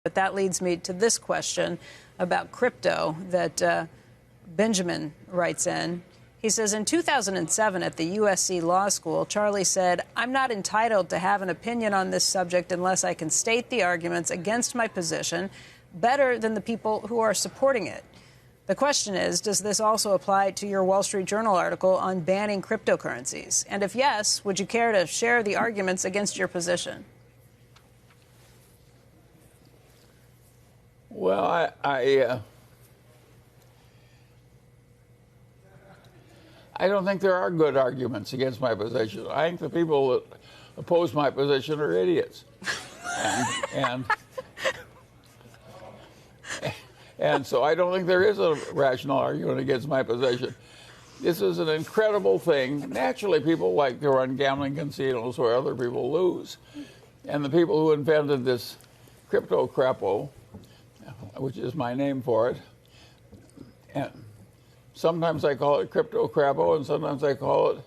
But that leads me to this question about crypto that Benjamin writes in. He says, in 2007 at the USC Law School, Charlie said, "I'm not entitled to have an opinion on this subject unless I can state the arguments against my position better than the people who are supporting it." The question is, does this also apply to your Wall Street Journal article on banning cryptocurrencies? And if yes, would you care to share the arguments against your position? Well, I don't think there are good arguments against my position. I think the people that oppose my position are idiots. And so I don't think there is a rational argument against my position. This is an incredible thing. Naturally, people like to run gambling casinos where other people lose. And the people who invented this crypto crapo, which is my name for it, and sometimes I call it crypto crapo, and sometimes I call it,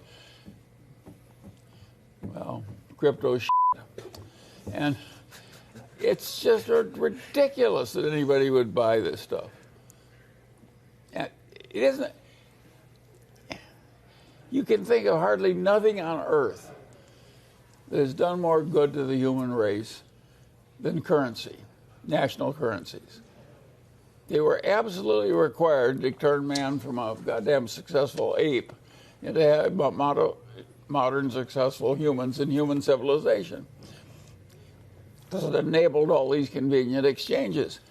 well, crypto shit. And it's just ridiculous that anybody would buy this stuff. And it isn't. You can think of hardly nothing on earth that has done more good to the human race than currency, national currencies. They were absolutely required to turn man from a goddamn successful ape into modern successful humans in human civilization. Because it enabled all these convenient exchanges.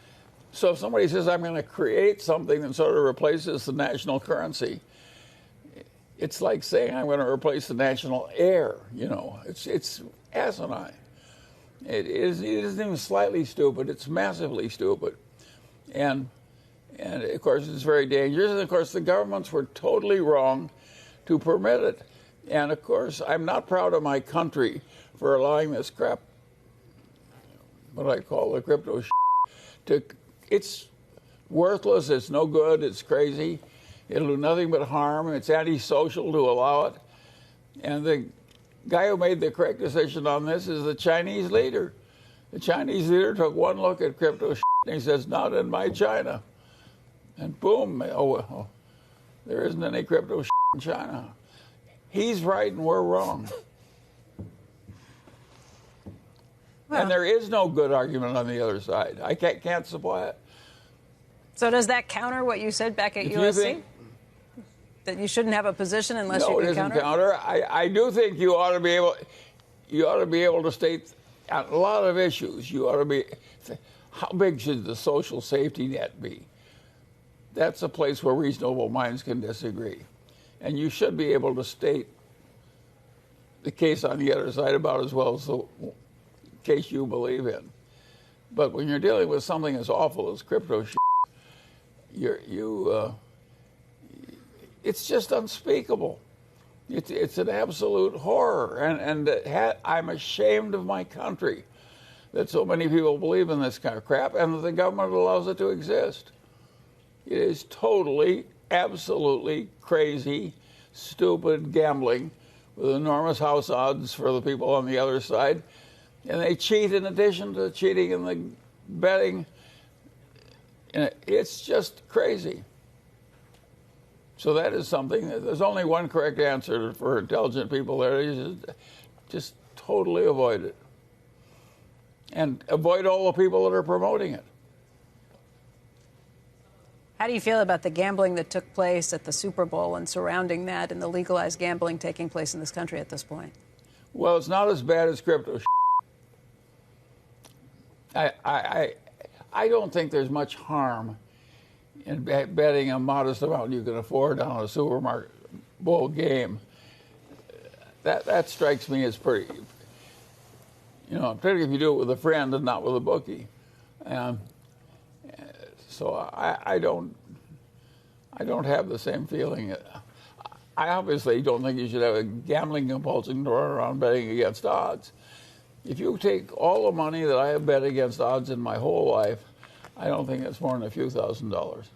So if somebody says, I'm going to create something that sort of replaces the national currency, it's like saying I'm going to replace the national air. You know, it's asinine. It isn't even slightly stupid. It's massively stupid. And of course, it's very dangerous. And of course, the governments were totally wrong to permit it. And of course, I'm not proud of my country for allowing this crap, what I call the crypto shit, it's worthless, it's no good, it's crazy, it'll do nothing but harm, it's antisocial to allow it. And the guy who made the correct decision on this is the Chinese leader. The Chinese leader took one look at crypto shit and he says, not in my China. And boom, oh, well, there isn't any crypto shit in China. He's right and we're wrong. Well, and there is no good argument on the other side. I can't supply it. So does that counter what you said back at USC? That you shouldn't have a position unless you can counter? No, it isn't counter. I do think you ought to be able to state a lot of issues. You ought to be, how big should the social safety net be? That's a place where reasonable minds can disagree. And you should be able to state the case on the other side about as well as the case you believe in. But when you're dealing with something as awful as crypto shit, it's just unspeakable. It's an absolute horror. And I'm ashamed of my country that so many people believe in this kind of crap and that the government allows it to exist. It is totally, absolutely crazy, stupid gambling with enormous house odds for the people on the other side. And they cheat in addition to cheating in the betting. And it's just crazy. So that is something, there's only one correct answer for intelligent people there. You just totally avoid it. And avoid all the people that are promoting it. How do you feel about the gambling that took place at the Super Bowl and surrounding that and the legalized gambling taking place in this country at this point? Well, it's not as bad as crypto shit. I don't think there's much harm in betting a modest amount you can afford on a Super Bowl game. That strikes me as pretty, particularly if you do it with a friend and not with a bookie. So I don't have the same feeling. I obviously don't think you should have a gambling compulsion to run around betting against odds. If you take all the money that I have bet against odds in my whole life, I don't think it's more than a few $1,000s.